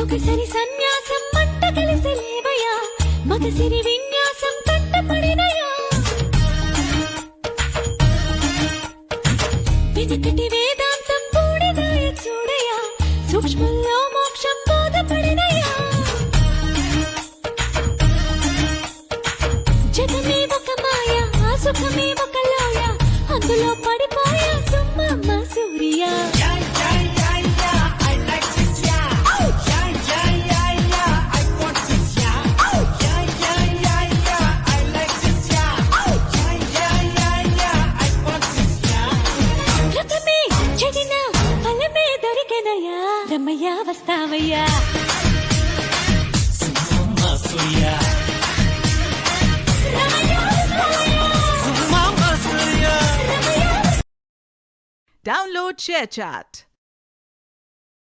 సొగసరి సన్యాసం మంట కలిసి లేవయా మగసిరి విన్యాసం కట్టపడినయా వెనకటి వేదాంతం పూడిదాయ చూడయా సూక్ష్మంలో మోక్షం బోధపడినయా జగమే ఒక మాయ ఆ సుఖమే ఒక లోయ అందులో పడిపోయా సుమ్మమ్మ సూర్య రమయ్య వస్తావయ్యా Download ShareChat.